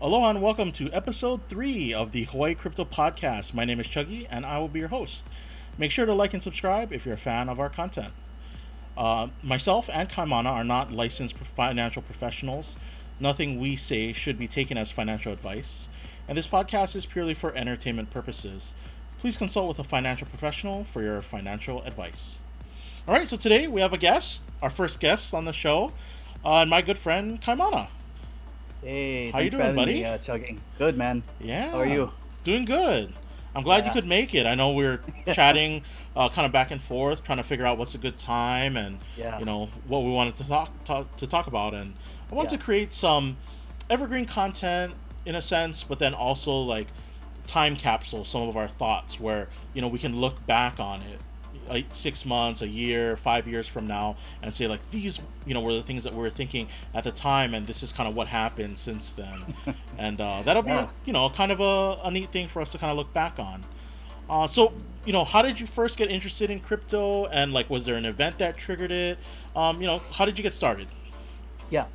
Aloha and welcome to episode 3 of the Hawaii Crypto Podcast. My name is Chuggy and I will be your host. Make sure to like and subscribe if you're a fan of our content. Myself and Kaimana are not licensed financial professionals. Nothing we say should be taken as financial advice, and this podcast is purely for entertainment purposes. Please consult with a financial professional for your financial advice. All right, so today we have a guest, our first guest on the show, and my good friend Kaimana. Hey, How you thanks for doing, having me, buddy? Chugging. Good, man. How are Yeah, you? doing good. I'm glad you Yeah. could make it. I know we are chatting, kind of back and forth, trying to figure out what's a good time and Yeah. what we wanted to talk about. And I wanted Yeah. to create some evergreen content in a sense, but then also like time capsule some of our thoughts where we can look back on it like 6 months, a year, 5 years from now, and say like these were the things that we were thinking at the time, and this is kind of what happened since then, and that'll be Yeah. kind of a neat thing for us to kind of look back on. So how did you first get interested in crypto, and like was there an event that triggered it? How did you get started? Yeah.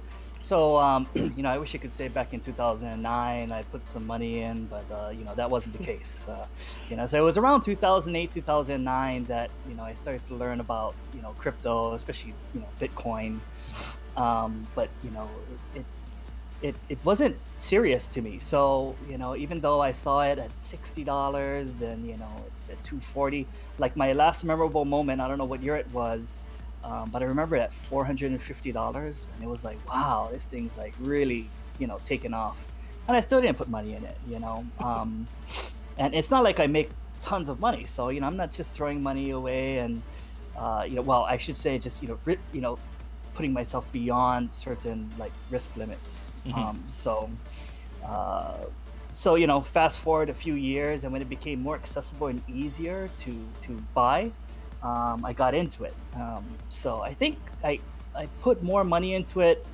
So, I wish I could say back in 2009, I put some money in, but, that wasn't the case. So it was around 2008, 2009 that, I started to learn about, crypto, especially, Bitcoin. But, it wasn't serious to me. So, even though I saw it at $60 and, it's at 240, like my last memorable moment, I don't know what year it was, but I remember it at $450 and it was like, wow, this thing's like really, taken off. And I still didn't put money in it. And it's not like I make tons of money. So, I'm not just throwing money away and, well, I should say just, putting myself beyond certain like risk limits. Hmm. Um, so, uh, fast forward a few years, and when it became more accessible and easier to buy, I got into it. So I think I put more money into it.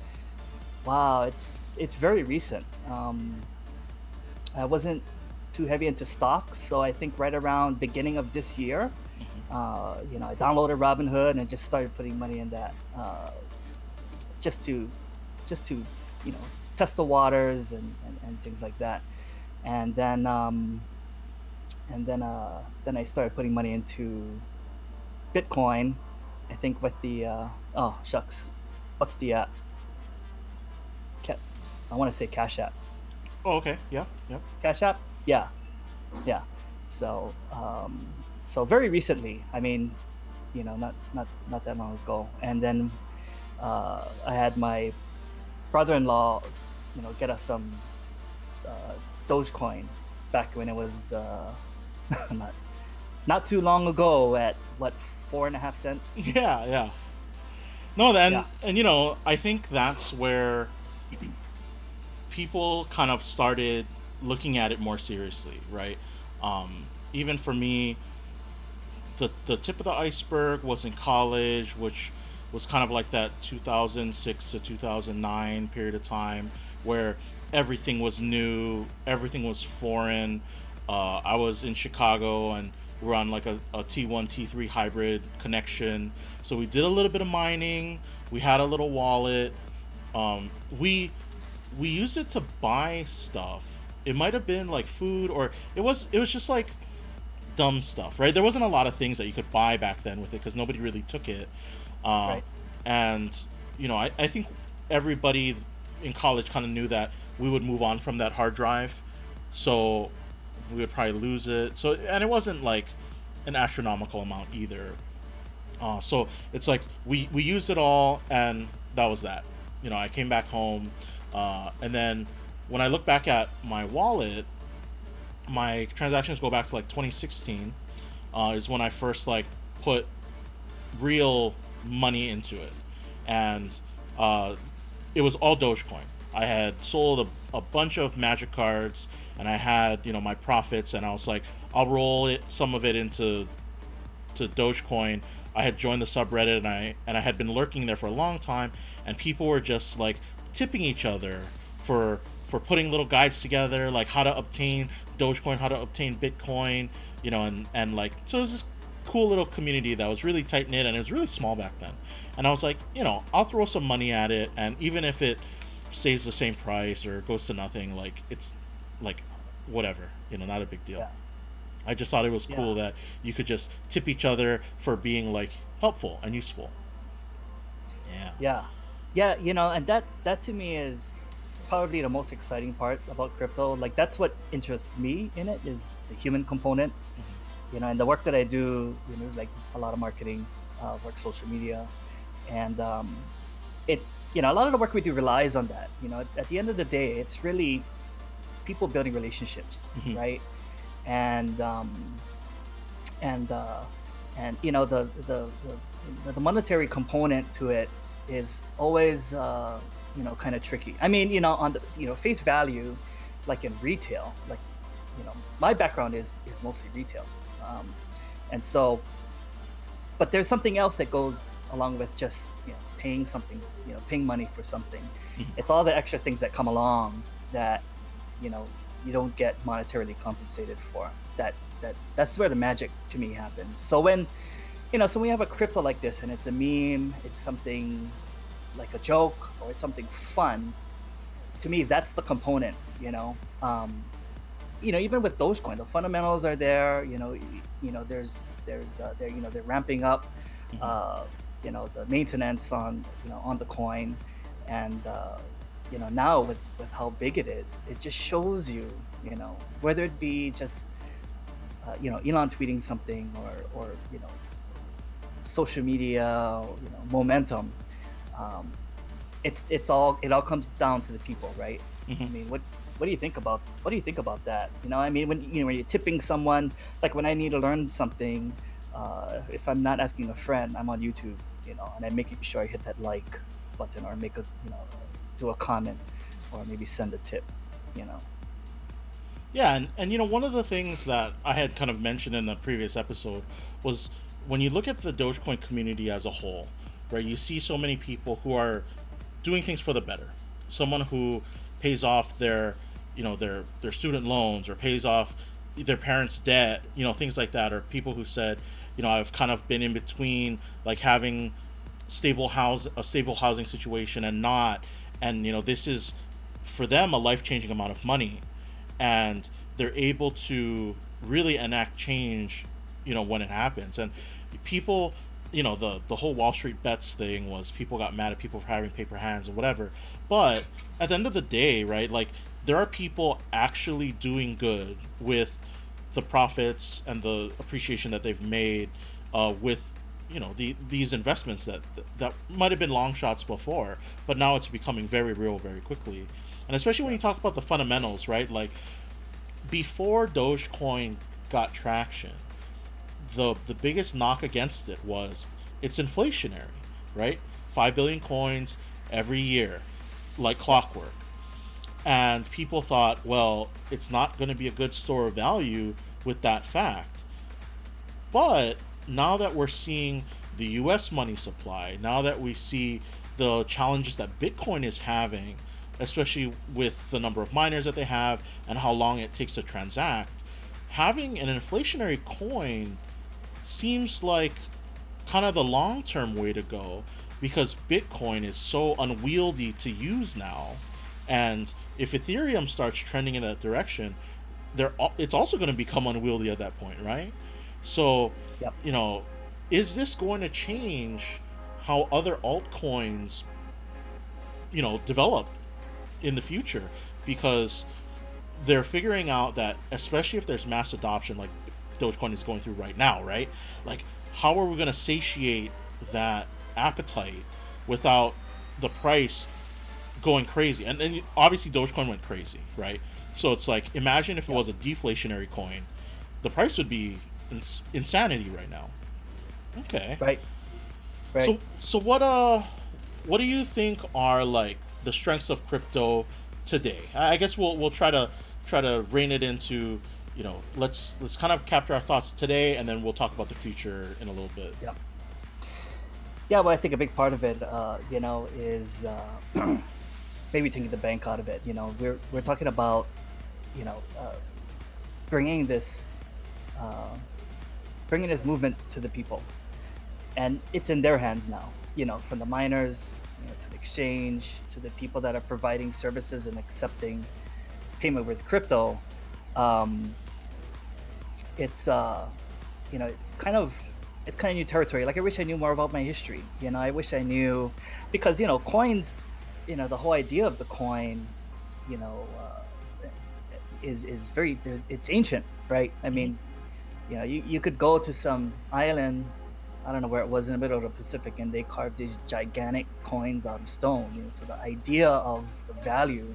Wow, it's very recent. I wasn't too heavy into stocks, so I think right around beginning of this year, Hmm. I downloaded Robinhood and just started putting money in that, just to just to you know test the waters and things like that. And then I started putting money into Bitcoin. I think with the oh shucks, what's the ca- I want to say Cash App. Oh, okay. Yeah. Yep. Cash App, yeah, yeah. So very recently. I mean, not that long ago. And then I had my brother-in-law, get us some uh, Dogecoin back when it was not not too long ago at what, 4.5 cents. Yeah. Yeah. No, then, Yeah, and I think that's where people kind of started looking at it more seriously, right? Even for me, the tip of the iceberg was in college, which was kind of like that 2006 to 2009 period of time where everything was new, everything was foreign. I was in Chicago and we are on like a T1 T3 hybrid connection, so we did a little bit of mining. We had a little wallet. We used it to buy stuff. It might have been like food, or it was just like dumb stuff, right? There wasn't a lot of things that you could buy back then with it because nobody really took it. Uh, right. and I think everybody in college kind of knew that we would move on from that hard drive, so we would probably lose it. So, and it wasn't like an astronomical amount either. So it's like we used it all, and that was that. I came back home, and then when I look back at my wallet, my transactions go back to like 2016. Is when I first like put real money into it, and it was all Dogecoin. I had sold a bunch of Magic cards, and I had my profits, and I was like, I'll roll some of it into to Dogecoin. I had joined the subreddit, and I had been lurking there for a long time, and people were just like tipping each other for putting little guides together, like how to obtain Dogecoin, how to obtain Bitcoin, and like, so it was this cool little community that was really tight knit, and it was really small back then. And I was like, I'll throw some money at it, and even if it stays the same price or goes to nothing, like it's like whatever, not a big deal. Yeah. I just thought it was Yeah. cool that you could just tip each other for being like helpful and useful. Yeah. Yeah. Yeah, and that to me is probably the most exciting part about crypto. Like that's what interests me in it is the human component, and the work that I do, like a lot of marketing, work social media, and a lot of the work we do relies on that. At the end of the day, it's really people building relationships, Hmm. right? And and the monetary component to it is always kind of tricky. I mean, on the face value, like in retail, like my background is mostly retail, and so but there's something else that goes along with just paying something, paying money for something. Hmm. It's all the extra things that come along that you don't get monetarily compensated for. That's where the magic to me happens. So when we have a crypto like this and it's a meme, it's something like a joke or it's something fun. To me, that's the component. Even with Dogecoin, the fundamentals are there. They're ramping up, Hmm. uh, the maintenance on the coin, and now with how big it is, it just shows you, whether it be just Elon tweeting something or social media, momentum. Um, it all comes down to the people, right? Hmm. I mean, what do you think about that? I mean, when you're tipping someone, like when I need to learn something, if I'm not asking a friend, I'm on YouTube, and I'm making sure I hit that like button or make a do a comment or maybe send a tip, you know. Yeah, and one of the things that I had kind of mentioned in the previous episode was when you look at the Dogecoin community as a whole, right? You see so many people who are doing things for the better. Someone who pays off their student loans or pays off their parents' debt, things like that, or people who said, I've kind of been in between, like having a stable housing situation and not, and this is for them a life changing amount of money, and they're able to really enact change, when it happens. And people, the whole Wall Street bets thing was people got mad at people for having paper hands and whatever. But at the end of the day, right, like there are people actually doing good with the profits and the appreciation that they've made with these investments that might have been long shots before, but now it's becoming very real very quickly. And especially when Yeah. you talk about the fundamentals, right? Like before Dogecoin got traction, the biggest knock against it was it's inflationary, right? 5 billion coins every year, like Yeah. clockwork. And people thought, well, it's not going to be a good store of value with that fact. But now that we're seeing the US money supply, now that we see the challenges that Bitcoin is having, especially with the number of miners that they have and how long it takes to transact, having an inflationary coin seems like kind of the long term way to go, because Bitcoin is so unwieldy to use now. And if Ethereum starts trending in that direction, it's also going to become unwieldy at that point, right? So, Yep. you know, is this going to change how other altcoins, develop in the future? Because they're figuring out that, especially if there's mass adoption like Dogecoin is going through right now, right? Like, how are we going to satiate that appetite without the price going crazy? And obviously, Dogecoin went crazy, right? So it's like, imagine if it Yep. was a deflationary coin, the price would be insanity right now. Okay. Right. Right. So what do you think are like the strengths of crypto today? I guess we'll try to rein it into, let's kind of capture our thoughts today, and then we'll talk about the future in a little bit. Yep. Yeah. Well, I think a big part of it, is maybe taking the bank out of it. We're talking about you know uh, bringing this uh, bringing this movement to the people, and it's in their hands now. From the miners, to the exchange to the people that are providing services and accepting payment with crypto, um, it's it's kind of new territory. Like I wish I knew more about my history. I wish I knew because coins. The whole idea of the coin, you know, is very it's ancient, right? I Hmm. mean, you could go to some island. I don't know where it was in the middle of the Pacific, and they carved these gigantic coins out of stone. So the idea of the value,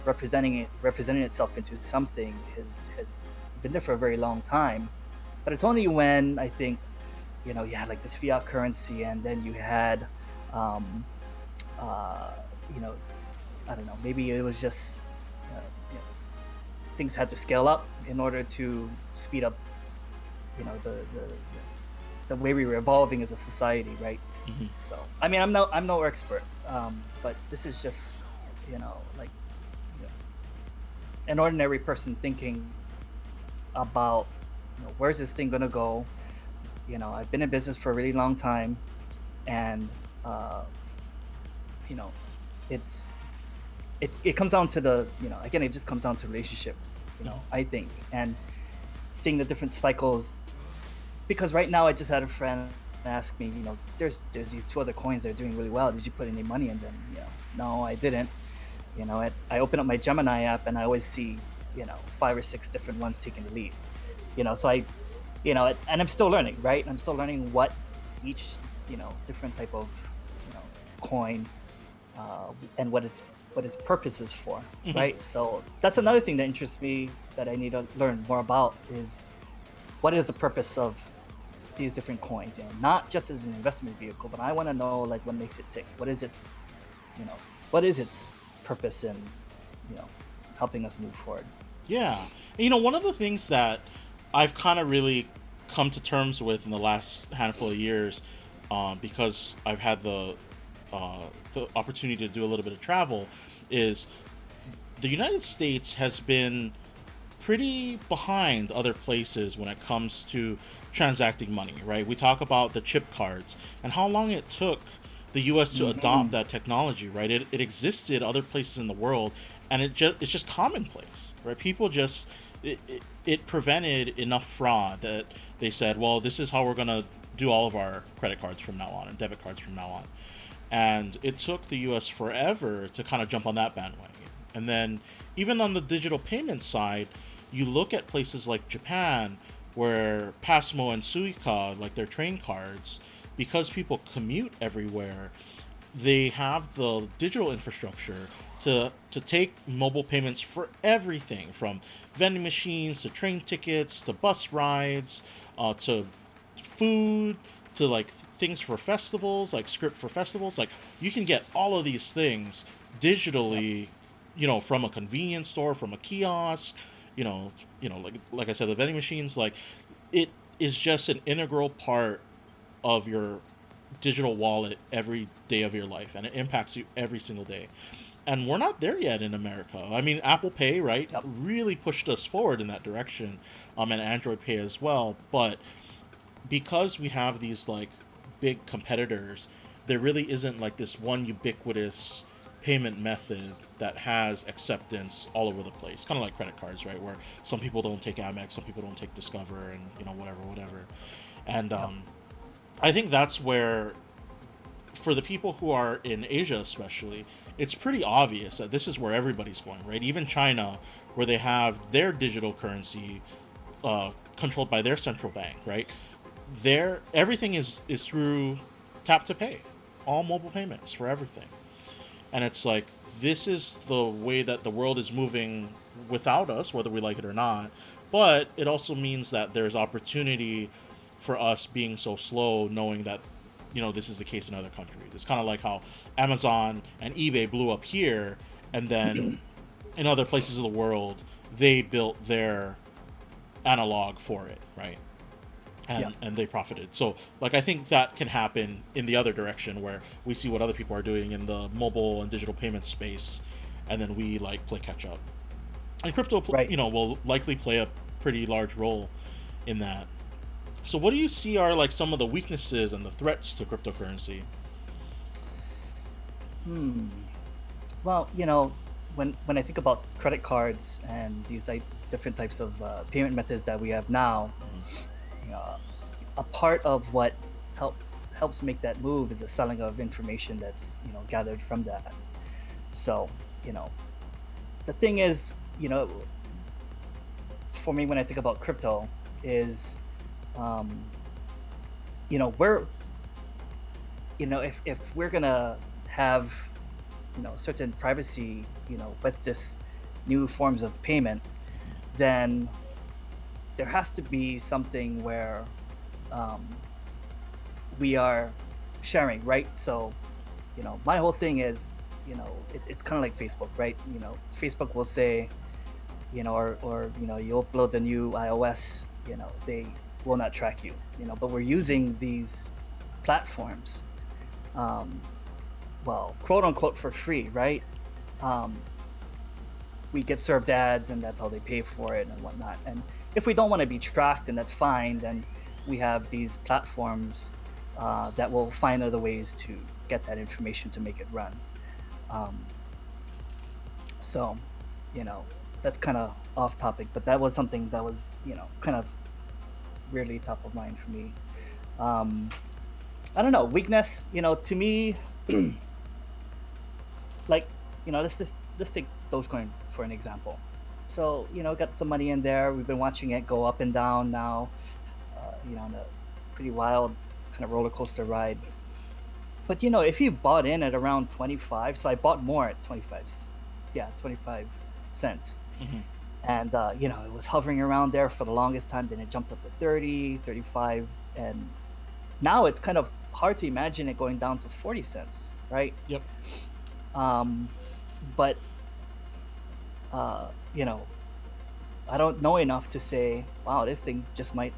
representing itself into something has been there for a very long time. But it's only when I think you had like this fiat currency, and then you had, um, uh, you know, I don't know, maybe it was just, uh, you know, things had to scale up in order to speed up, the way we were evolving as a society, right? Hmm. So, I mean, I'm no expert, but this is just, like you know, an ordinary person thinking about, where's this thing gonna go? I've been in business for a really long time, and you know, it's it comes down to again, it just comes down to relationship, Hmm. I think, and seeing the different cycles. Because right now, I just had a friend ask me, there's these two other coins that are doing really well. Did you put any money in them? No, I didn't. I open up my Gemini app, and I always see, five or six different ones taking the lead. So and I'm still learning, right? I'm still learning what each, different type of, coin, and what its purpose is for, Hmm. right? So that's another thing that interests me that I need to learn more about is what is the purpose of these different coins, not just as an investment vehicle, but I want to know like what makes it tick. What is its purpose in, you know, helping us move forward. Yeah. One of the things that I've kind of really come to terms with in the last handful of years, because I've had the opportunity to do a little bit of travel, is the United States has been pretty behind other places when it comes to transacting money, right? We talk about the chip cards and how long it took the US to adopt Hmm. that technology, right? It existed other places in the world, and it's just commonplace, right? People just it prevented enough fraud that they said, well, this is how we're going to do all of our credit cards from now on and debit cards from now on. And it took the US forever to kind of jump on that bandwagon. And then, even on the digital payment side, you look at places like Japan, where Passmo and Suica, like their train cards, because people commute everywhere, they have the digital infrastructure to take mobile payments for everything from vending machines to train tickets to bus rides, to food, to like things for festivals, like script for festivals. Like, you can get all of these things Yep. digitally, from a convenience store, from a kiosk, like I said, the vending machines. Like, it is just an integral part of your digital wallet every day of your life, and it impacts you every single day. And we're not there yet in America. I mean, Apple Pay, right, Yep. really pushed us forward in that direction, and Android Pay as well. But because we have these like big competitors, there really isn't like this one ubiquitous payment method that has acceptance all over the place. Kind of like credit cards, right? Where some people don't take Amex, some people don't take Discover, and whatever. And Yep. I think that's where, for the people who are in Asia especially, it's pretty obvious that this is where everybody's going, right? Even China, where they have their digital currency controlled by their central bank, right? Their everything is through tap to pay, all mobile payments for everything. And it's like, this is the way that the world is moving without us, whether we like it or not. But it also means that there's opportunity for us being so slow, knowing that this is the case in other countries. It's kind of like how Amazon and eBay blew up here, and then in other places of the world they built their analog for it, right? Yep. And they profited. So, like, I think that can happen in the other direction, where we see what other people are doing in the mobile and digital payment space, and then we like play catch up. And crypto, Right. will likely play a pretty large role in that. So, what do you see are like some of the weaknesses and the threats to cryptocurrency? Hmm. Well, when I think about credit cards and these different types of payment methods that we have now, uh, a part of what helps make that move is the selling of information that's gathered from that. So you know the thing is, for me when I think about crypto is um, we're if we're gonna have certain privacy with this new forms of payment, then there has to be something where um, we are sharing, right? So my whole thing is it's kind of like Facebook, right? Facebook will say or you upload the new iOS, they will not track you, but we're using these platforms, um, well, quote unquote, for free, right? um, we get served ads and that's how they pay for it and whatnot. And if we don't want to be tracked, then that's fine. Then we have these platforms that will find other ways to get that information to make it run. Um, so, you know, that's kind of off topic, but that was something that was, kind of weirdly top of mind for me. Um, I don't know, weakness, to me, like let's take Dogecoin for an example. So got some money in there. We've been watching it go up and down now. On a pretty wild kind of roller coaster ride. But if you bought in at around 25, so I bought more at 25, yeah, 25 cents, Hmm. and it was hovering around there for the longest time. Then it jumped up to 30, 35, and now it's kind of hard to imagine it going down to 40 cents, right? Yep. Um, but uh, you know, I don't know enough to say, wow, this thing just might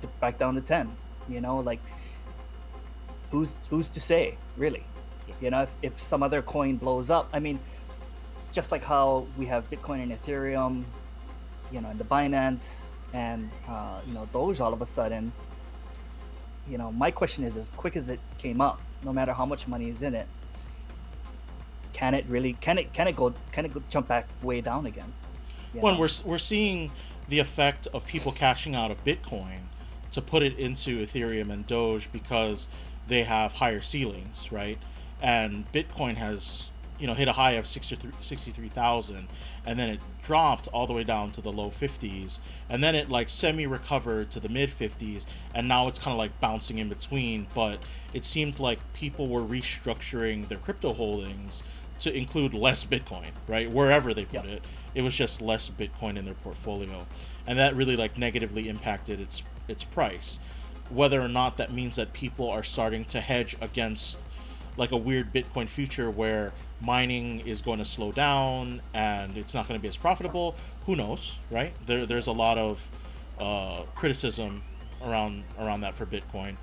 dip back down to 10. Like who's to say, really? Yep. If some other coin blows up, I mean, just like how we have Bitcoin and Ethereum, and the Binance and Doge all of a sudden, my question is as quick as it came up, no matter how much money is in it, can it jump back way down again? You One, know? we're seeing the effect of people cashing out of Bitcoin to put it into Ethereum and Doge because they have higher ceilings, right? And Bitcoin has hit a high of 63,000, and then it dropped all the way down to the low 50s, and then it like semi recovered to the mid 50s, and now it's kind of like bouncing in between. But it seemed like people were restructuring their crypto holdings to include less Bitcoin, right? Wherever they put Yep. it, it was just less Bitcoin in their portfolio, and that really like negatively impacted its price. Whether or not that means that people are starting to hedge against like a weird Bitcoin future where mining is going to slow down and it's not going to be as profitable, who knows, right? There's a lot of criticism around that for Bitcoin,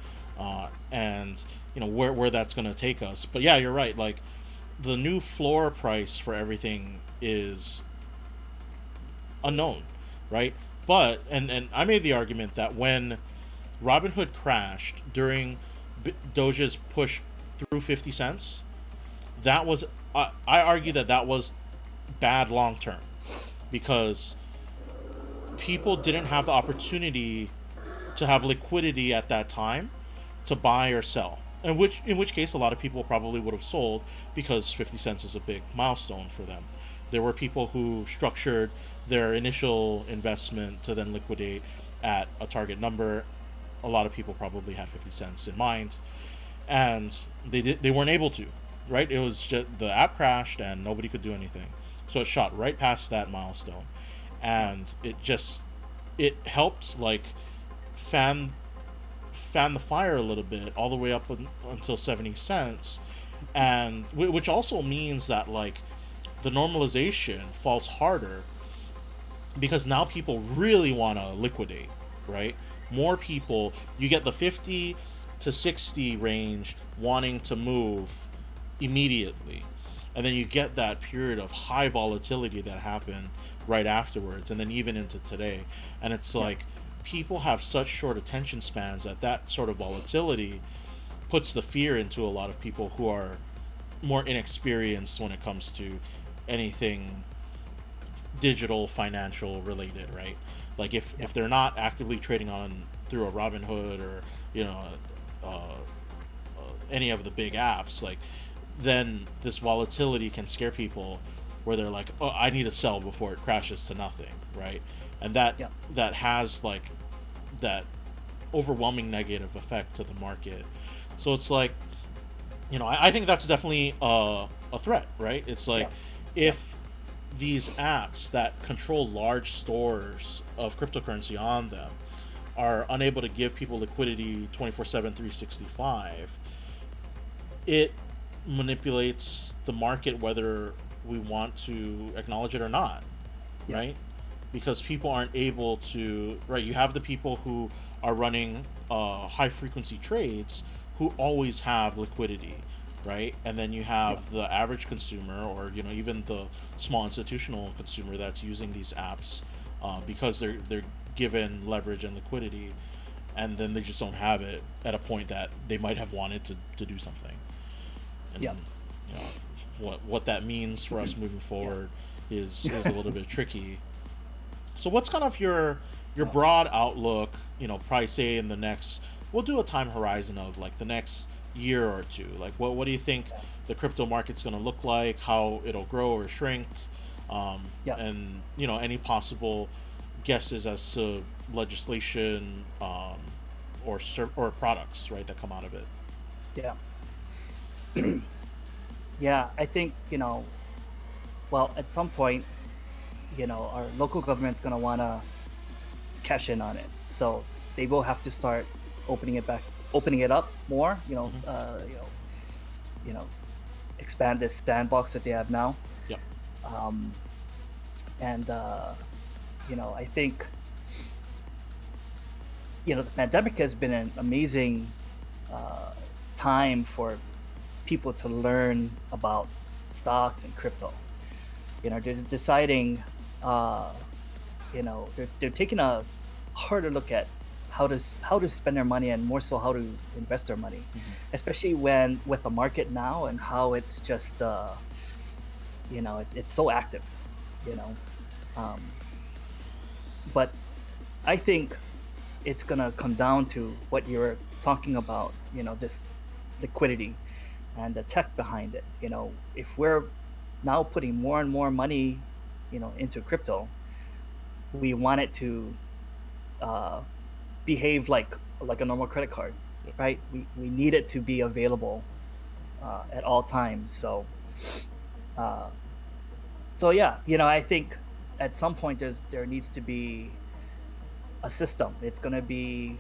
and where that's going to take us. But yeah, you're right. Like the new floor price for everything is unknown, right? But and I made the argument that when Robinhood crashed during Doge's push through 50 cents, that was I argue that that was bad long term because people didn't have the opportunity to have liquidity at that time to buy or sell. In which case a lot of people probably would have sold because 50 cents is a big milestone for them. There were people who structured their initial investment to then liquidate at a target number. A lot of people probably had 50 cents in mind, and they weren't able to, right? It was just the app crashed and nobody could do anything, so it shot right past that milestone, and it helped like fan fan the fire a little bit all the way up until 70 cents, and which also means that like the normalization falls harder because now people really want to liquidate, right? More people, you get the 50 to 60 range wanting to move immediately. And then you get that period of high volatility that happened right afterwards, and then even into today. And it's Yeah. like people have such short attention spans that that sort of volatility puts the fear into a lot of people who are more inexperienced when it comes to anything digital financial related, right? Like Yeah. if they're not actively trading on through a Robinhood or you know any of the big apps, like then this volatility can scare people where they're like, oh, I need to sell before it crashes to nothing, right? And Yeah. that has like that overwhelming negative effect to the market. So it's like, I think that's definitely a threat, right? It's like Yeah. Yeah. if these apps that control large stores of cryptocurrency on them are unable to give people liquidity 24/7, 365, it manipulates the market whether we want to acknowledge it or not, Yeah. right? Because people aren't able to, right? You have the people who are running high frequency trades who always have liquidity, right? And then you Yeah. have the average consumer, or even the small institutional consumer that's using these apps because they're given leverage and liquidity, and then they just don't have it at a point that they might have wanted to do something. And Yeah. you know what that means for us moving Yeah. forward is a little bit tricky. So what's kind of your Yeah. broad outlook, probably say in the next, we'll do a time horizon of like the next year or two. Like what do you think the crypto market's going to look like, how it'll grow or shrink, Yeah. and any possible guesses as to legislation, or products, right, that come out of it. Yeah. Yeah. I think, well, at some point, our local government's going to want to cash in on it. So they will have to start opening it up more, Hmm. you know, expand this sandbox that they have now. Yep. Um, and, I think, the pandemic has been an amazing uh, time for people to learn about stocks and crypto. They're deciding, uh, they're taking a harder look at how to spend their money, and more so how to invest their money, Hmm. especially when with the market now and how it's just it's so active, you know. Um, but I think it's gonna come down to what you're talking about, this liquidity and the tech behind it. If we're now putting more and more money, into crypto, we want it to uh, behave like a normal credit card, Yep. right? We need it to be available at all times. Uh, so yeah, I think at some point there needs to be a system. It's gonna be,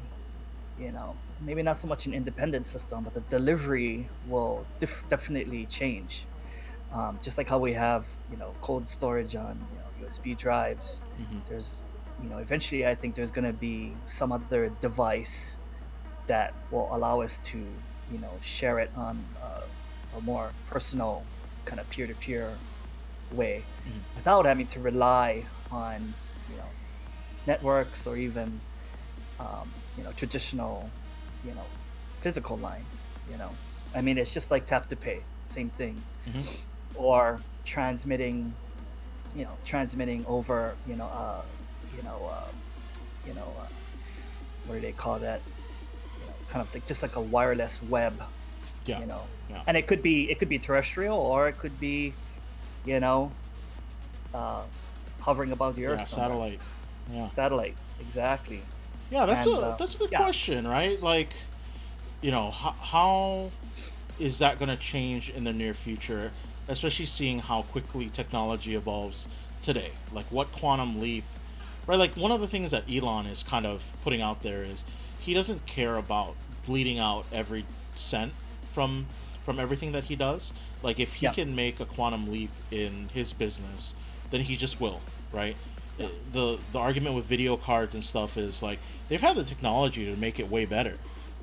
maybe not so much an independent system, but the delivery will definitely change. Just like how we have, cold storage on, USB drives. Hmm. There's, eventually I think there's going to be some other device that will allow us to, share it on a more personal kind of peer-to-peer way Hmm. without having to rely on, networks, or even, traditional, you know, physical lines. I mean, it's just like tap to pay, same thing, Hmm. or transmitting over, you know, you know, uh, what do they call that? Kind of like just like a wireless web, Yeah. you know, Yeah. and it could be terrestrial, or it could be, you know, uh, hovering above the Yeah. earth somewhere. Satellite. Yeah. Satellite, exactly. Yeah. That's And a good yeah, question, right? Like, how is that going to change in the near future, especially seeing how quickly technology evolves today? Like, what quantum leap, right? Like, one of the things that Elon is kind of putting out there is he doesn't care about bleeding out every cent from everything that he does. Like, if he yeah, can make a quantum leap in his business, then he just will, right? yeah, The argument with video cards and stuff is like they've had the technology to make it way better,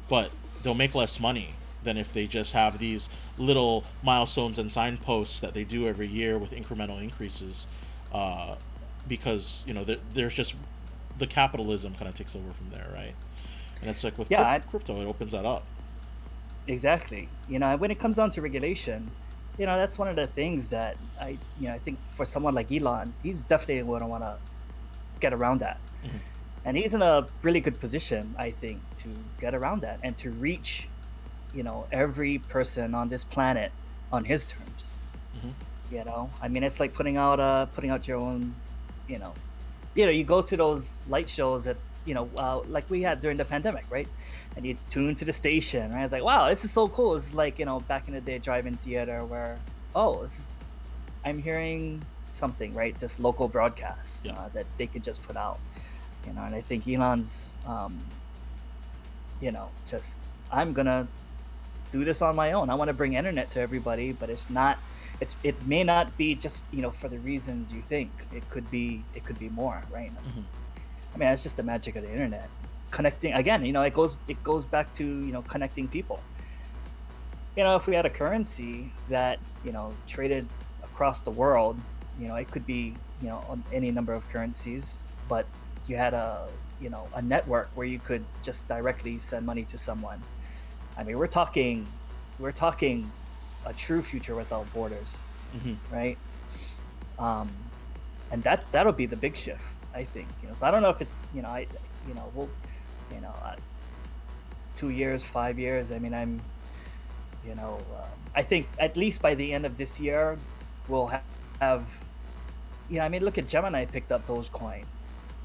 but they'll make less money than if they just have these little milestones and signposts that they do every year with incremental increases, uh, because there's just the capitalism kind of takes over from there, right? And it's like yeah. crypto, it opens that up. Exactly. When it comes down to regulation, that's one of the things that I think for someone like Elon, he's definitely going to want to get around that. Hmm. And he's in a really good position, I think, to get around that and to reach, every person on this planet on his terms. Hmm. I mean, it's like putting out your own, you know, you go to those light shows that like we had during the pandemic, right? And you tune to the station, right? It's like, wow, this is so cool. It's like back in the day, drive-in theater where, oh, I'm hearing something, right? This local broadcast Yeah. that they could just put out, and I think Elon's, just I'm gonna do this on my own. I want to bring internet to everybody, but it may not be just for the reasons you think. It could be more, right? Hmm. I mean, that's just the magic of the internet. Connecting again, it goes back to connecting people. If we had a currency that traded across the world, it could be on any number of currencies, but you had a network where you could just directly send money to someone. I mean, we're talking a true future without borders, Hmm. right? Um, and that'll be the big shift, I think. So I don't know if it's we'll you know uh, 2 years, 5 years. I mean, I think at least by the end of this year, we'll have. I mean, look at Gemini picked up Dogecoin,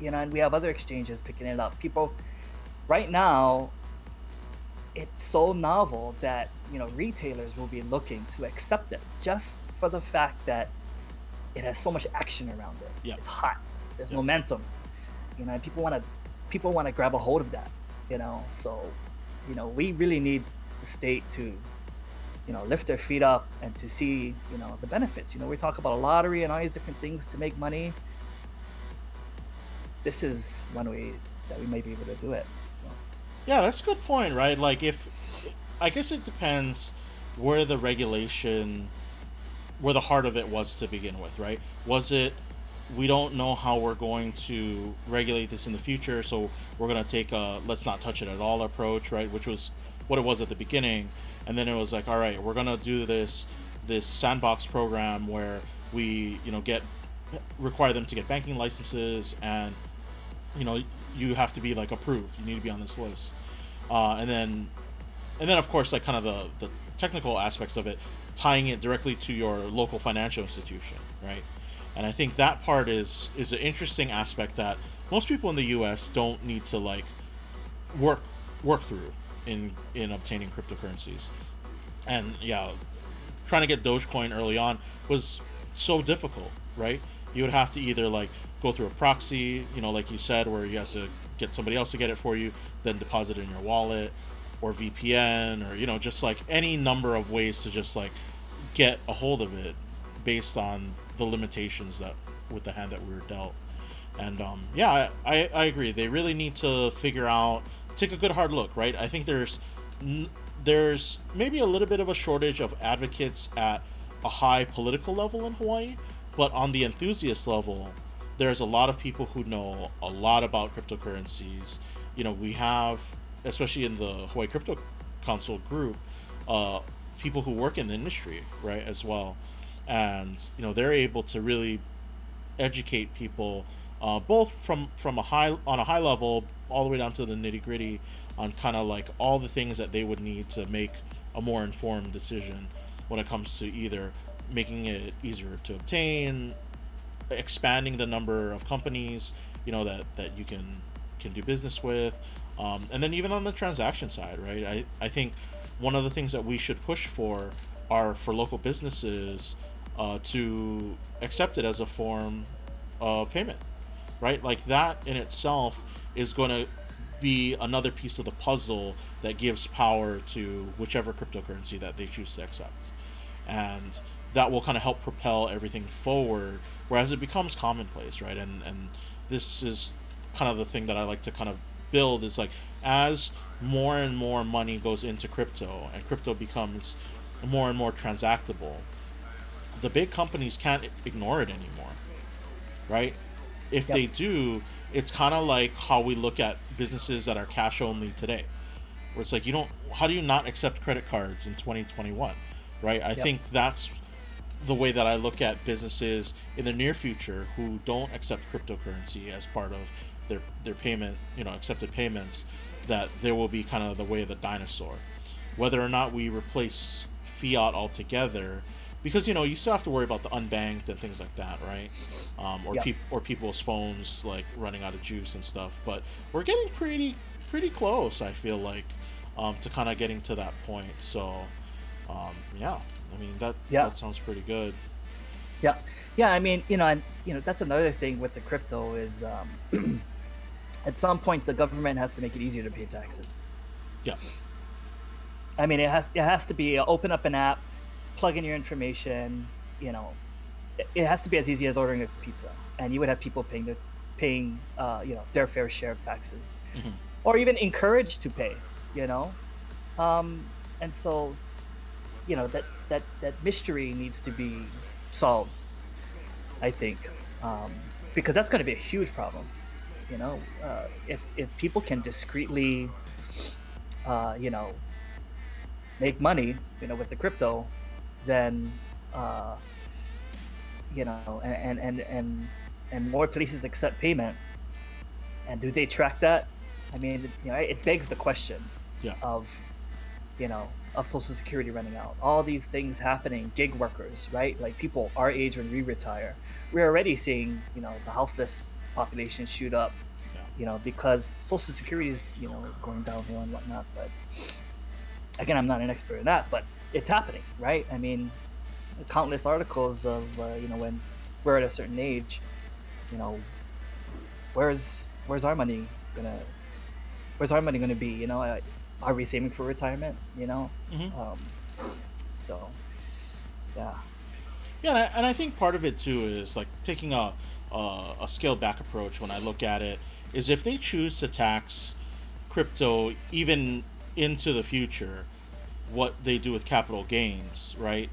and we have other exchanges picking it up. People right now, it's so novel that retailers will be looking to accept it just for the fact that it has so much action around it. Yeah. It's hot. There's Yeah. momentum. And people want to grab a hold of that. So we really need the state to lift their feet up and to see the benefits. We talk about a lottery and all these different things to make money. This is one way that we might be able to do it. So Yeah, that's a good point, right? Like, if I guess it depends where the regulation, where the heart of it was to begin with, right? Was it, we don't know how we're going to regulate this in the future, so we're going to take a let's not touch it at all approach, right? Which was what it was at the beginning, and then it was like, all right, we're going to do this sandbox program where we get require them to get banking licenses, and you have to be like approved. You need to be on this list, and then of course like kind of the technical aspects of it, tying it directly to your local financial institution, right? And I think that part is an interesting aspect that most people in the U.S. don't need to like work work through in obtaining cryptocurrencies. And yeah, trying to get Dogecoin early on was so difficult, right? You would have to either like go through a proxy, like you said, where you have to get somebody else to get it for you, then deposit it in your wallet, or VPN, or just like any number of ways to just like get a hold of it based on the limitations that with the hand that we were dealt. And yeah, I agree. They really need to figure out, take a good hard look, right? I think there's maybe a little bit of a shortage of advocates at a high political level in Hawaii, but on the enthusiast level, there's a lot of people who know a lot about cryptocurrencies. We have, especially in the Hawaii Crypto Council group, people who work in the industry, right, as well, and they're able to really educate people, both from a high level all the way down to the nitty gritty, on kind of like all the things that they would need to make a more informed decision when it comes to either making it easier to obtain, expanding the number of companies that you can do business with, and then even on the transaction side, right? I think one of the things that we should push for are for local businesses to accept it as a form of payment, right? Like that in itself is going to be another piece of the puzzle that gives power to whichever cryptocurrency that they choose to accept. And that will kind of help propel everything forward, whereas it becomes commonplace, right? And this is kind of the thing that I like to kind of build, is like, as more and more money goes into crypto and crypto becomes more and more transactable, the big companies can't ignore it anymore, right? If yep. they do, it's kind of like how we look at businesses that are cash only today, where it's like, how do you not accept credit cards in 2021, right? I Yep. think that's the way that I look at businesses in the near future who don't accept cryptocurrency as part of their payment, accepted payments, that there will be kind of the way of the dinosaur. Whether or not we replace fiat altogether, because you still have to worry about the unbanked and things like that, right? Or Yep. people's phones like running out of juice and stuff. But we're getting pretty close. I feel like to kind of getting to that point. So yeah, I mean Yeah. that sounds pretty good. Yeah. Yeah. I mean, and that's another thing with the crypto is at some point the government has to make it easier to pay taxes. Yeah, I mean, it has to be open up an app, plug in your information. It has to be as easy as ordering a pizza, and you would have people paying their fair share of taxes, hmm or even encouraged to pay. You know, and so that mystery needs to be solved. I think, because that's going to be a huge problem. If people can discreetly, uh, you know, make money, with the crypto, then and more places accept payment. And do they track that? I mean, it begs the question yeah, of of Social Security running out. All these things happening, gig workers, right? Like people our age when we retire, we're already seeing the houseless population shoot up. yeah. Because Social Security is going downhill and whatnot. But again, I'm not an expert in that, but it's happening, right? I mean, countless articles of when we're at a certain age, you know, where's our money gonna where's our money gonna be? Are we saving for retirement? hmm Um, so yeah, Yeah, and I think part of it too is like taking a scaled back approach. When I look at it, is if they choose to tax crypto even into the future, what they do with capital gains, right?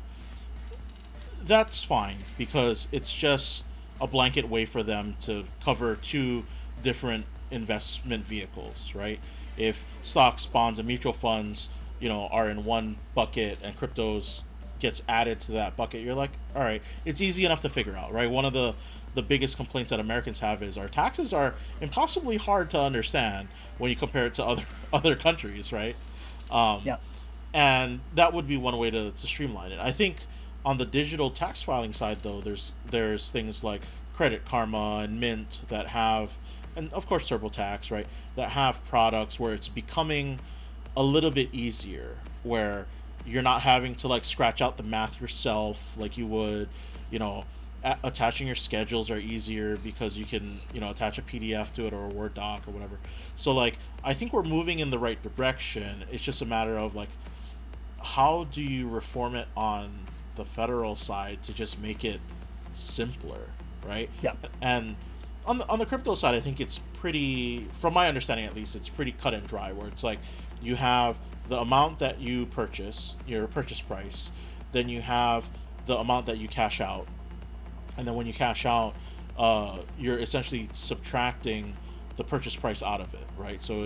That's fine because it's just a blanket way for them to cover two different investment vehicles, right? If stocks, bonds, and mutual funds, are in one bucket and cryptos gets added to that bucket, you're like, all right, it's easy enough to figure out, right? One of the biggest complaints that Americans have is our taxes are impossibly hard to understand when you compare it to other countries, right? Um, yeah, and that would be one way to streamline it. I think on the digital tax filing side, though, there's things like Credit Karma and Mint that have, and of course TurboTax, right? That have products where it's becoming a little bit easier, where you're not having to like scratch out the math yourself like you would, you know. Attaching your schedules are easier because you can attach a PDF to it or a Word doc or whatever. So like I think we're moving in the right direction. It's just a matter of like how do you reform it on the federal side to just make it simpler, right? yeah, And on the crypto side, I think it's pretty, from my understanding at least, it's pretty cut and dry. Where it's like you have the amount that you purchase, your purchase price, then you have the amount that you cash out, and then when you cash out, you're essentially subtracting the purchase price out of it, right? So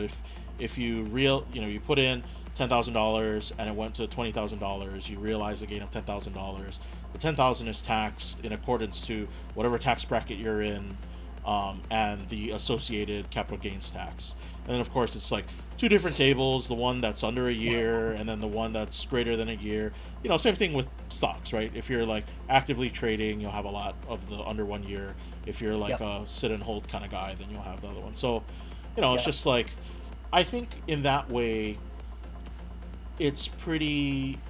if you put in $10,000 and it went to $20,000, you realize a gain of $10,000. The 10,000 is taxed in accordance to whatever tax bracket you're in, and the associated capital gains tax. And then of course it's like two different tables: the one that's under a year, and then the one that's greater than a year. Same thing with stocks, right? If you're like actively trading, you'll have a lot of the under 1 year. If you're like yep, a sit and hold kind of guy, then you'll have the other one. So, it's yeah, just like I think in that way it's pretty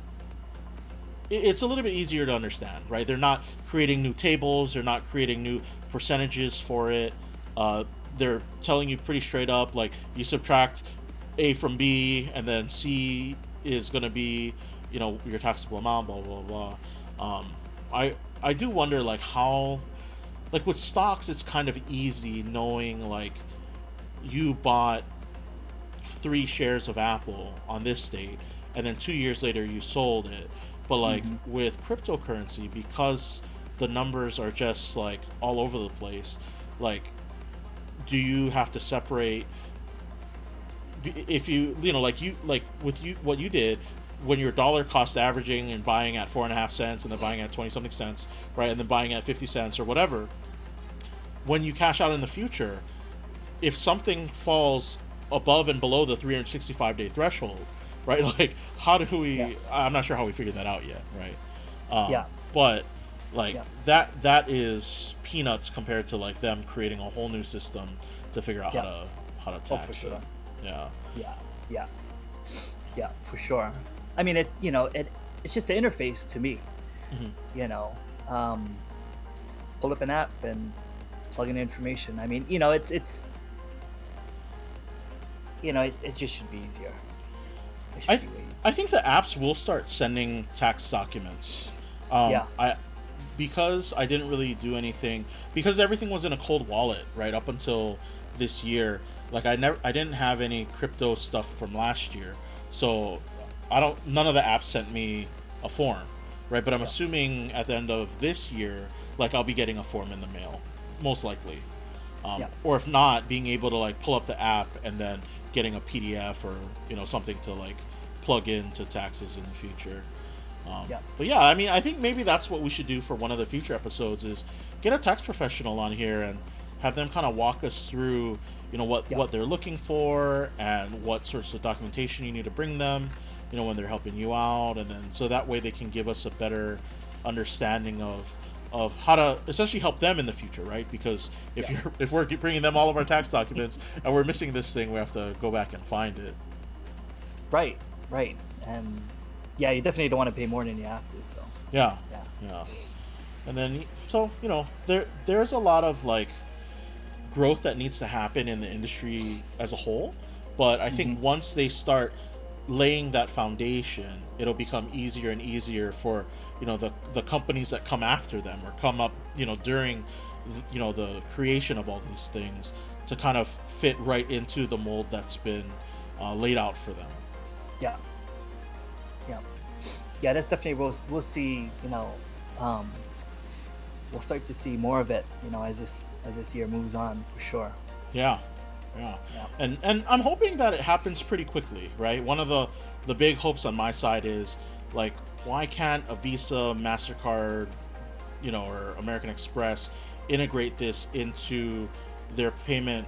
it's a little bit easier to understand, right? They're not creating new tables, they're not creating new percentages for it. Uh, they're telling you pretty straight up, like you subtract A from B, and then C is going to be, your taxable amount, blah blah blah. I do wonder like how, like with stocks, it's kind of easy knowing like you bought 3 shares of Apple on this date, and then 2 years later you sold it. But like hmm with cryptocurrency, because the numbers are just like all over the place, like do you have to separate if like with you what you did, when you're dollar cost averaging and buying at 4.5 cents and then buying at 20 something cents, right, and then buying at 50 cents or whatever, when you cash out in the future, if something falls above and below the 365-day threshold, right? Like, how do Yeah. we? I'm not sure how we figured that out yet, right? Um, Yeah. but like Yeah. that is peanuts compared to like them creating a whole new system to figure out Yeah. how to Oh, for tax it. sure. Yeah. Yeah. Yeah. Yeah, for sure. I mean, it's just the interface to me. Hmm. You know, um, pull up an app and plug in information. I mean, it just should be easier. It I should be way I easier. think the apps will start sending tax documents. Yeah. I because I didn't really do anything because everything was in a cold wallet right up until this year. Like I didn't have any crypto stuff from last year, so I don't. None of the apps sent me a form, right? But I'm Yeah. assuming at the end of this year, like I'll be getting a form in the mail, most likely. Yeah. Or if not, being able to like pull up the app and then getting a PDF or something to like plug into taxes in the future. Yeah. But yeah, I mean, I think maybe that's what we should do for one of the future episodes is get a tax professional on here and have them kind of walk us through, Yeah. what they're looking for and what sorts of documentation you need to bring them, when they're helping you out, and then so that way they can give us a better understanding of how to essentially help them in the future, right? Because Yeah. if we're bringing them all of our tax documents and we're missing this thing, we have to go back and find it. Right. Right. And yeah, you definitely don't want to pay more than you have to. So Yeah, yeah. yeah. And then so there's a lot of like growth that needs to happen in the industry as a whole, but I Hmm. think once they start laying that foundation, it'll become easier and easier for the companies that come after them or come up during the creation of all these things to kind of fit right into the mold that's been laid out for them. Yeah. Yeah. Yeah. That's definitely we'll see. Um, we'll start to see more of it. As this year moves on for sure. Yeah, yeah, Yeah. and I'm hoping that it happens pretty quickly, right? One of the big hopes on my side is like, why can't a Visa, Mastercard, or American Express integrate this into their payment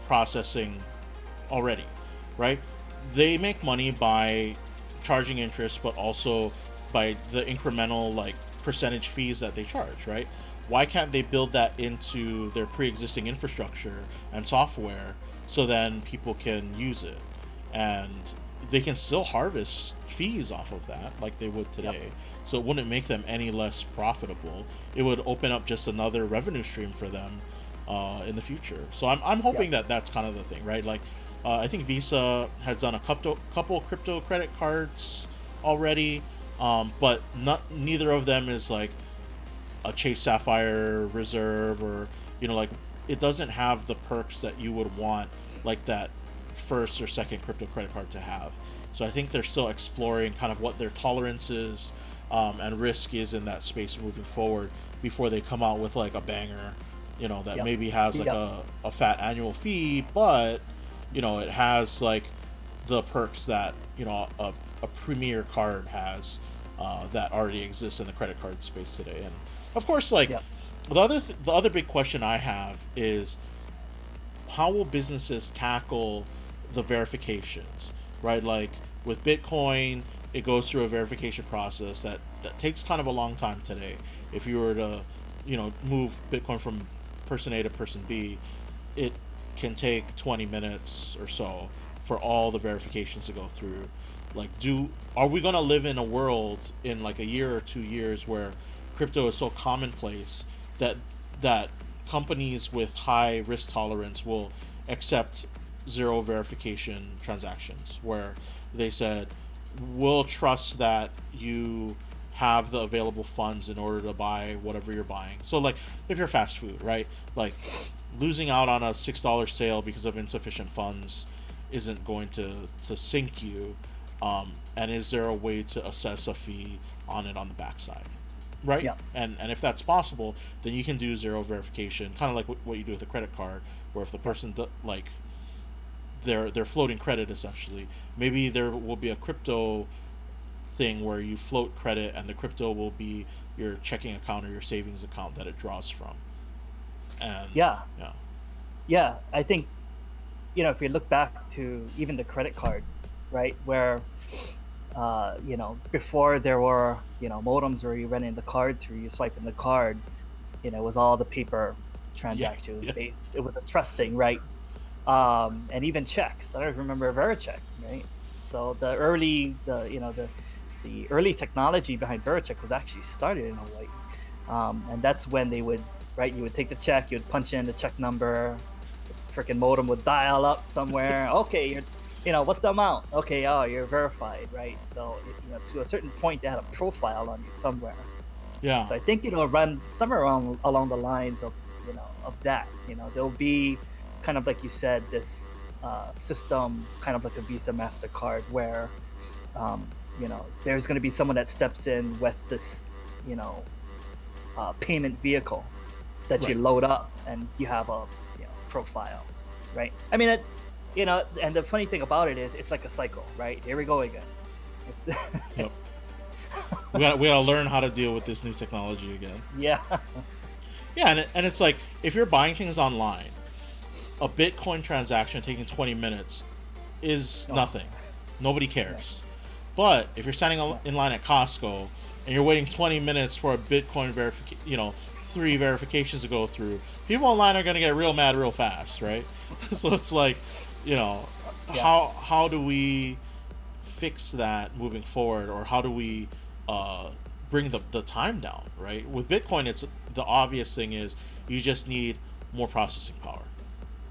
processing already, right? They make money by charging interest, but also by the incremental like percentage fees that they charge, right? Why can't they build that into their pre-existing infrastructure and software so then people can use it and they can still harvest fees off of that like they would Yep. today, so it wouldn't make them any less profitable. It would open up just another revenue stream for them in the future. So I'm Yep. hoping that that's kind of the thing, right? Like I think Visa has done a couple crypto credit cards already, but neither of them is like a Chase Sapphire Reserve or like it doesn't have the perks that you would want like that first or second crypto credit card to have. So I think they're still exploring kind of what their tolerance is and risk is in that space moving forward before they come out with like a banger, that Yep. maybe has like Yep. a fat annual fee, but it has like the perks that a premier card has that already exists in the credit card space today. And of course, like Yep. the other big question I have is how will businesses tackle the verifications, right? Like with Bitcoin, it goes through a verification process that takes kind of a long time today. If you were to, move Bitcoin from person A to person B, it can take 20 minutes or so for all the verifications to go through. Like, are we going to live in a world in like a year or 2 years where crypto is so commonplace that that companies with high risk tolerance will accept zero verification transactions where they said we'll trust that you have the available funds in order to buy whatever you're buying. So like if you're fast food, right? Like losing out on a $6 sale because of insufficient funds isn't going to sink you. And is there a way to assess a fee on it on the backside? Right? Yep. And if that's possible, then you can do zero verification, kind of like what you do with a credit card, where if the Yep. person like they're floating credit essentially, maybe there will be a crypto thing where you float credit and the crypto will be your checking account or your savings account that it draws from. And Yeah, yeah, yeah. I think, if you look back to even the credit card, right, where before there were, modems where you ran in the card through, you swipe in the card, it was all the paper yeah, transaction. It was yeah, based, it was a trusting, right? And even checks. I don't remember Vericheck, right? So the early technology behind Vericheck was actually started in Hawaii, and that's when they would, right? You would take the check, you would punch in the check number, the freaking modem would dial up somewhere. Okay, what's the amount? Okay, oh, you're verified, right? So to a certain point, they had a profile on you somewhere. yeah. So I think it'll run somewhere around along the lines of of that. There'll be kind of like you said, this system, kind of like a Visa Mastercard, where there's going to be someone that steps in with this you know payment vehicle that you Right. load up, and you have a profile, right? I mean, and the funny thing about it is, it's like a cycle, right? Here we go again. It's Yep. it's We gotta learn how to deal with this new technology again. yeah, Yeah, and it's like if you're buying things online, a Bitcoin transaction taking 20 minutes is oh nothing. Nobody yeah, cares. But if you're standing yeah, in line at Costco and you're waiting 20 minutes for a Bitcoin verification, 3 verifications to go through, people online are going to get real mad real fast, right? So it's like, you know, yeah, how do we fix that moving forward, or how do we uh, bring the time down, right? With Bitcoin, it's the obvious thing is you just need more processing power,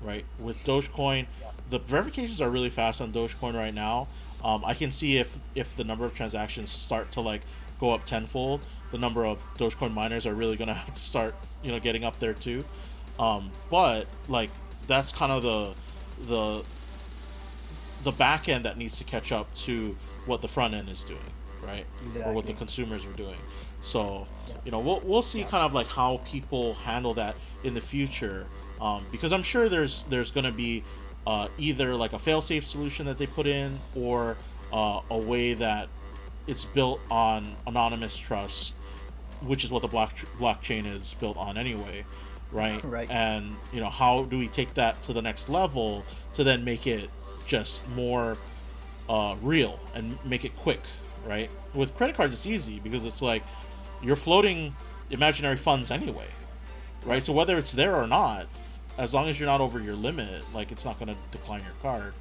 right? With Dogecoin, yeah. the verifications are really fast on Dogecoin right now. I can see if the number of transactions start to like go up tenfold, the number of Dogecoin miners are really gonna have to start getting up there too. But like that's kind of the the back end that needs to catch up to what the front end is doing, right? Or what the Exactly. consumers are doing. So, Yeah, we'll see yeah, kind of like how people handle that in the future, because I'm sure there's going to be either like a fail-safe solution that they put in, or a way that it's built on anonymous trust, which is what the blockchain is built on anyway, right? right. And how do we take that to the next level to then make it just more real and make it quick, right? With credit cards, it's easy because it's like you're floating imaginary funds anyway, Yeah, right? So whether it's there or not, as long as you're not over your limit, like it's not going to decline your card.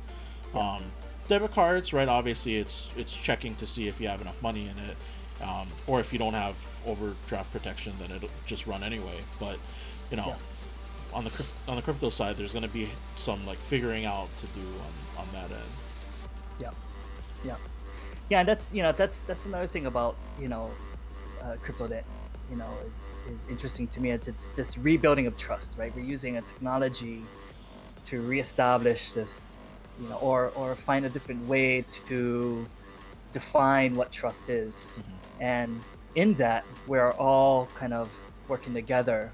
yeah, Um, Debit cards, right? Obviously, it's checking to see if you have enough money in it, or if you don't have overdraft protection, then it'll just run anyway. But you know, yeah, on the crypto side, there's going to be some like figuring out to do on that end. yeah, yeah, yeah. And that's another thing about crypto that is interesting to me. It's this rebuilding of trust, right? We're using a technology to reestablish this, or find a different way to define what trust is, and in that we're all kind of working together,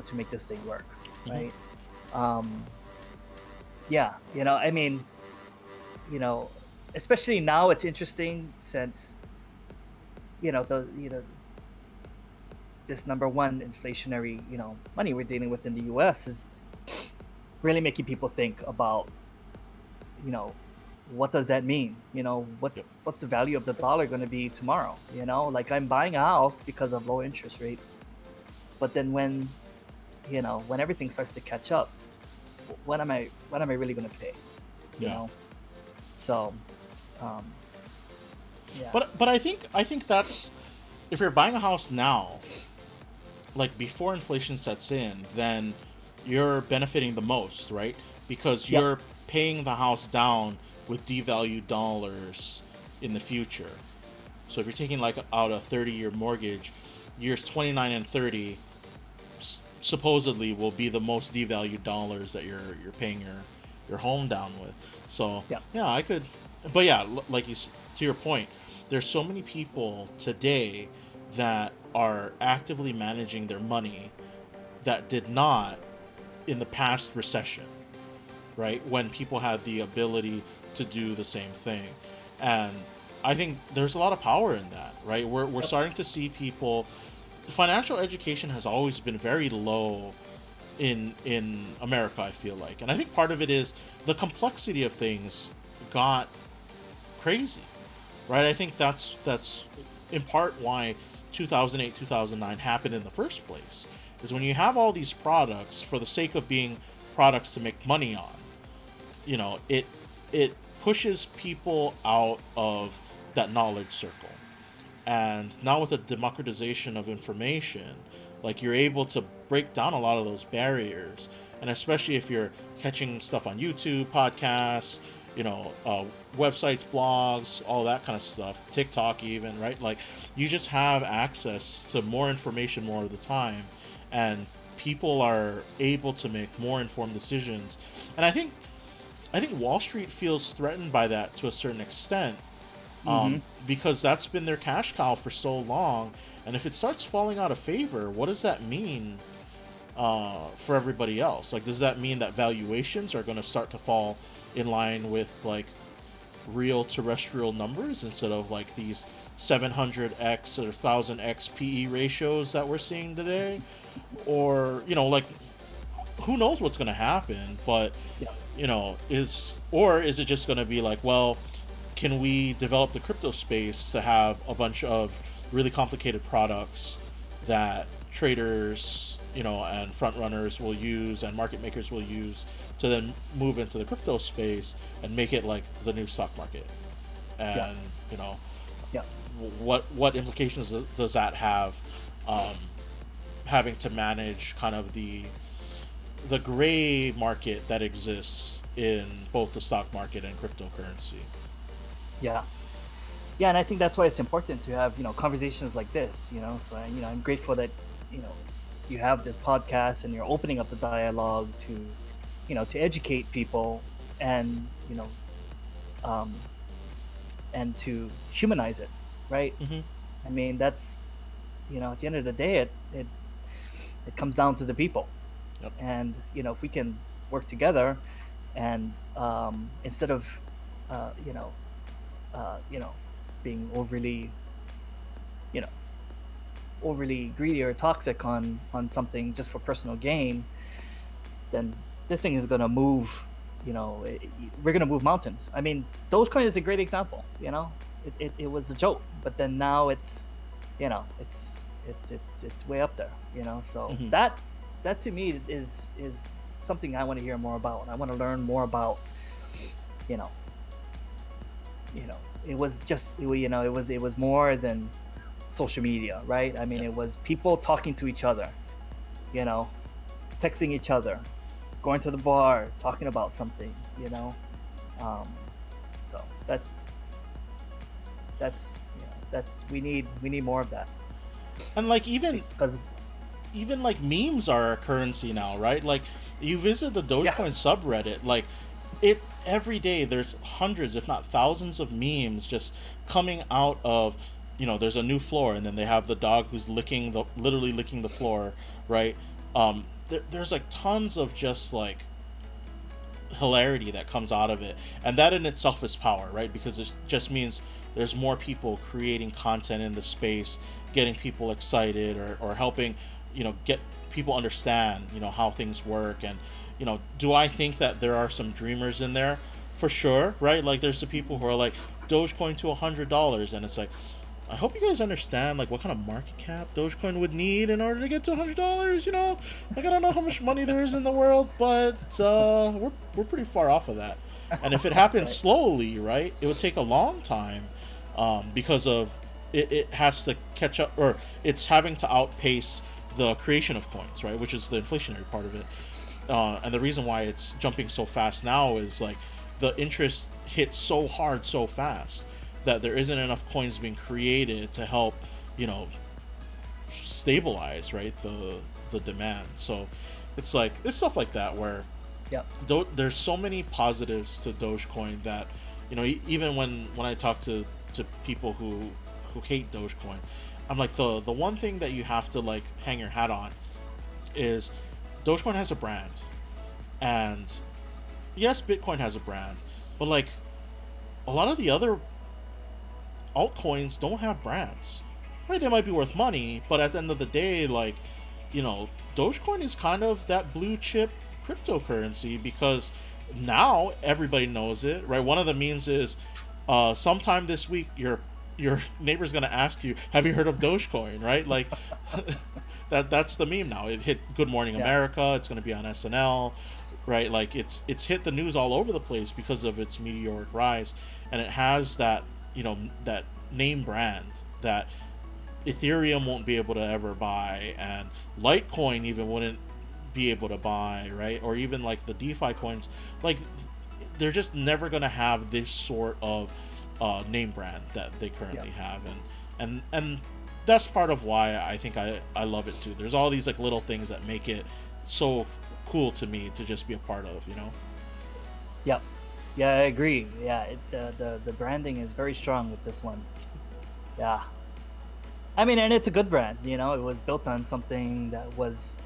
to make this thing work, Mm-hmm. right? Um, yeah, I mean, you know, especially now it's interesting since the this number one inflationary money we're dealing with in the U.S. is really making people think about you know what does that mean, Yep. what's the value of the dollar going to be tomorrow, like I'm buying a house because of low interest rates, but then when everything starts to catch up, what am I really going to pay, you Yeah. know so um yeah, But I think that's if you're buying a house now, like before inflation sets in, then you're benefiting the most, right? Because yep, you're paying the house down with devalued dollars in the future. So if you're taking like out a 30-year mortgage, years 29 and 30 supposedly will be the most devalued dollars that you're paying your home down with. So yep, yeah, I could, but yeah, like to your point, there's so many people today that are actively managing their money that did not in the past recession, right? When people had the ability to do the same thing. And I think there's a lot of power in that, right? We're Yep. starting to see people. Financial education has always been very low in America, I feel like, and I think part of it is the complexity of things got crazy, right? I think that's in part why 2008 2009 happened in the first place. Is when you have all these products for the sake of being products to make money on, it pushes people out of that knowledge circle. And now with the democratization of information, like you're able to break down a lot of those barriers. And especially if you're catching stuff on YouTube, podcasts, you know, websites, blogs, all that kind of stuff, TikTok even, right? Like you just have access to more information more of the time, and people are able to make more informed decisions. And I think Wall Street feels threatened by that to a certain extent, Mm-hmm. because that's been their cash cow for so long. And if it starts falling out of favor, what does that mean for everybody else? Like, does that mean that valuations are going to start to fall in line with like real terrestrial numbers instead of like these 700x or 1000x PE ratios that we're seeing today? Or, like, who knows what's going to happen? But, Yeah. is it just going to be like, well, can we develop the crypto space to have a bunch of really complicated products that traders, and front runners will use and market makers will use to then move into the crypto space and make it like the new stock market? Yeah. And, you know, Yeah. what implications does that have, um, having to manage kind of the gray market that exists in both the stock market and cryptocurrency? Yeah. Yeah, and I think that's why it's important to have conversations like this. So I'm grateful that you know you have this podcast and you're opening up the dialogue to educate people and um, and to humanize it, right? Mm-hmm. I mean, that's at the end of the day, it comes down to the people, Yep. and if we can work together and instead of uh, you know you know being you know overly greedy or toxic on something just for personal gain, then this thing is going to move. We're going to move mountains. I mean, Dogecoin is a great example. It was a joke, but then now it's way up there. So Mm-hmm. that to me is something I want to hear more about. I want to learn more about. you know it was just it was more than social media, right? I mean, Yep. it was people talking to each other, you know texting each other, going to the bar, talking about something. um so that's we need more of that And like because even like memes are a currency now, right? Like you visit the yeah. Dogecoin subreddit, like it every day there's hundreds, if not thousands, of memes just coming out of, there's a new floor, and then they have the dog who's literally licking the floor, right? There's like tons of just like hilarity that comes out of it, and that in itself is power, right? Because it just means there's more people creating content in the space, getting people excited, or helping, get people understand, how things work. And, do I think that there are some dreamers in there? For sure, right? Like there's the people who are like Dogecoin to $100, and it's like, I hope you guys understand like what kind of market cap Dogecoin would need in order to get to $100. Like I don't know how much money there is in the world, but we're pretty far off of that. And if it happens Right. slowly, right, it would take a long time, because of it has to catch up, or it's having to outpace the creation of coins, right, which is the inflationary part of it. And the reason why it's jumping so fast now is like the interest hits so hard so fast that there isn't enough coins being created to help, you know, stabilize, right, the demand. So it's like it's stuff like that where Yep. there's so many positives to Dogecoin that, even when I talk to people who hate Dogecoin, I'm like, the one thing that you have to like hang your hat on is Dogecoin has a brand. And yes, Bitcoin has a brand, but like a lot of the other altcoins don't have brands, right? They might be worth money, but at the end of the day, like, you know, Dogecoin is kind of that blue chip cryptocurrency because now everybody knows it, right? One of the memes is, sometime this week your neighbor's gonna ask you, "Have you heard of Dogecoin?" Right? Like, that's the meme now. It hit Good Morning Yeah. America. It's gonna be on SNL, right? Like, it's hit the news all over the place because of its meteoric rise, and it has that, that name brand that Ethereum won't be able to ever buy, and Litecoin even wouldn't be able to buy, right? Or even like the DeFi coins, like they're just never gonna have this sort of name brand that they Yeah. currently have, and that's part of why I think I love it too. There's all these like little things that make it so cool to me to just be a part of, you know? Yep. Yeah, I agree. Yeah, the branding is very strong with this one. Yeah. I mean, and it's a good brand, you know, it was built on something that was,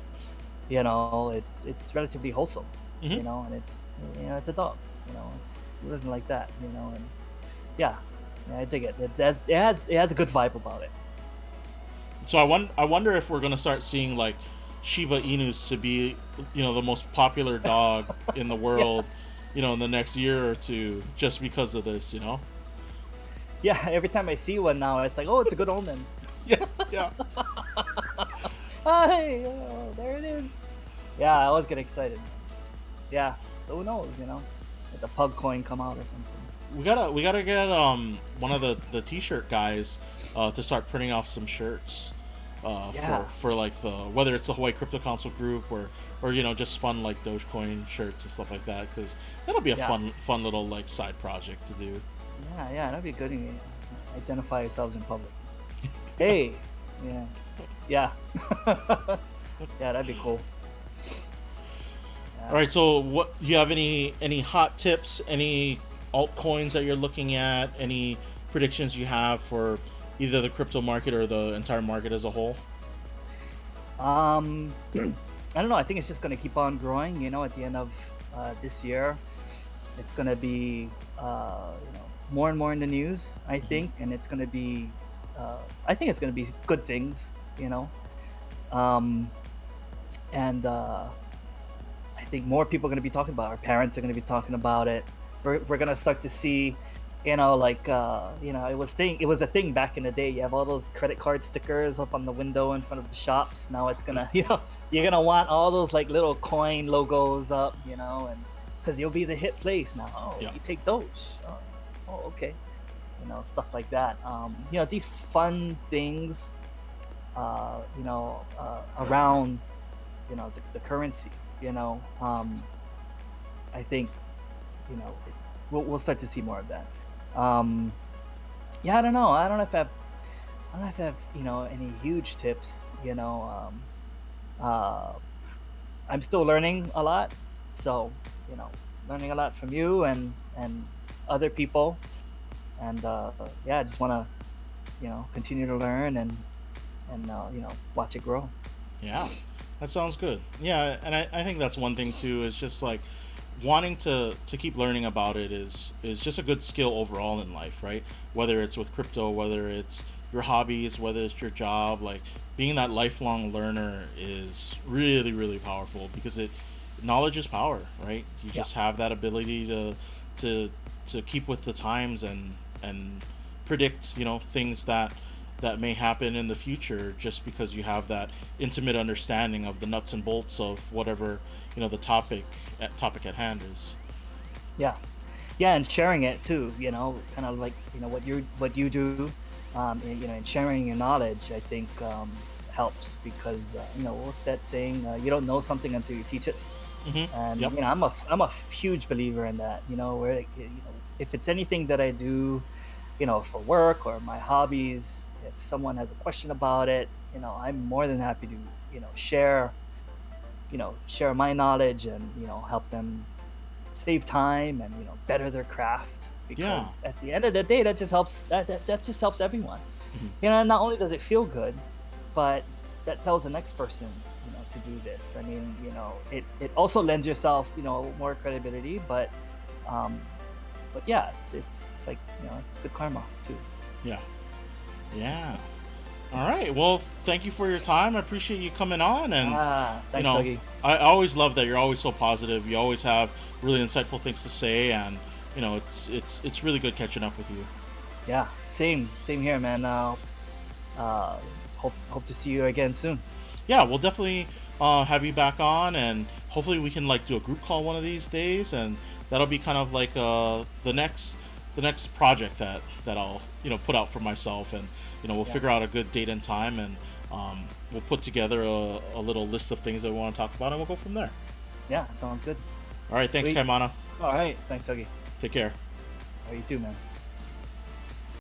it's relatively wholesome, Hmm. and it's a dog, it wasn't like that, and yeah, yeah, I dig it. It has a good vibe about it. So I wonder if we're gonna start seeing like Shiba Inus to be, the most popular dog in the Yeah, world, in the next year or two, just because of this, you know? yeah. Every time I see one now, it's like, oh, it's a good omen. Yeah, yeah. Hey, oh, there it is. Yeah, I always get excited, man. Yeah, so who knows, let the pug coin come out or something. We gotta get one of the t-shirt guys to start printing off some shirts Yeah, for like the whether it's the Hawaii Crypto Council group or just fun like Dogecoin shirts and stuff like that, because that'll be a yeah, fun little like side project to do. yeah. That'd be good. Identify yourselves in public. Hey, yeah, yeah, yeah. That'd be cool. All Yeah. right, so what you have any hot tips, any altcoins that you're looking at, any predictions you have for either the crypto market or the entire market as a whole? I don't know. I think it's just gonna keep on growing. At the end of this year, it's gonna be more and more in the news. I think, and it's gonna be. I think it's gonna be good things. Um, and I think more people are going to be talking about it. Our parents are going to be talking about it. We're going to start to see, like it was a thing back in the day. You have all those credit card stickers up on the window in front of the shops. Now it's gonna, you're gonna want all those like little coin logos up, and because you'll be the hit place now. Oh, Yeah. you take Doge. Oh, okay. Stuff like that. These fun things, around, the currency. I think we'll start to see more of that. Um, yeah, I don't know. I don't know if I have any huge tips. Uh, I'm still learning a lot, so you know, learning a lot from you and other people, and yeah, I just want to continue to learn and watch it grow. Yeah, that sounds good. Yeah, and I think that's one thing too. Is just like wanting to keep learning about it is just a good skill overall in life, right? Whether it's with crypto, whether it's your hobbies, whether it's your job, like being that lifelong learner is really really powerful because it knowledge is power, right? You Yeah, just have that ability to to keep with the times and predict, things that may happen in the future just because you have that intimate understanding of the nuts and bolts of whatever the topic at hand is. yeah. Yeah, and sharing it too, kind of like what you do, and sharing your knowledge, I think helps because what's that saying? You don't know something until you teach it, Hmm. and Yep. I'm a huge believer in that. Where like, if it's anything that I do, for work or my hobbies, if someone has a question about it, I'm more than happy to share my knowledge and help them save time and better their craft Yeah. because at the end of the day that just helps everyone. Mhm. And not only does it feel good, but that tells the next person to do this. I mean, it also lends yourself more credibility, but um yeah, it's like it's good karma too. Yeah. Yeah. All right. Well, thank you for your time. I appreciate you coming on, and you Thanks, know, Dougie. I always love that you're always so positive. You always have really insightful things to say, and it's really good catching up with you. Yeah, same here, man. Uh, hope to see you again soon. Yeah, we'll definitely have you back on, and hopefully we can like do a group call one of these days, and that'll be kind of like the next project that I'll put out for myself, and we'll Yeah, figure out a good date and time, and we'll put together a little list of things that we want to talk about, and we'll go from there. yeah, sounds good. All right, thanks, Sweet. Kaimana. All right, thanks, Dougie. Take care. Oh, you too, man.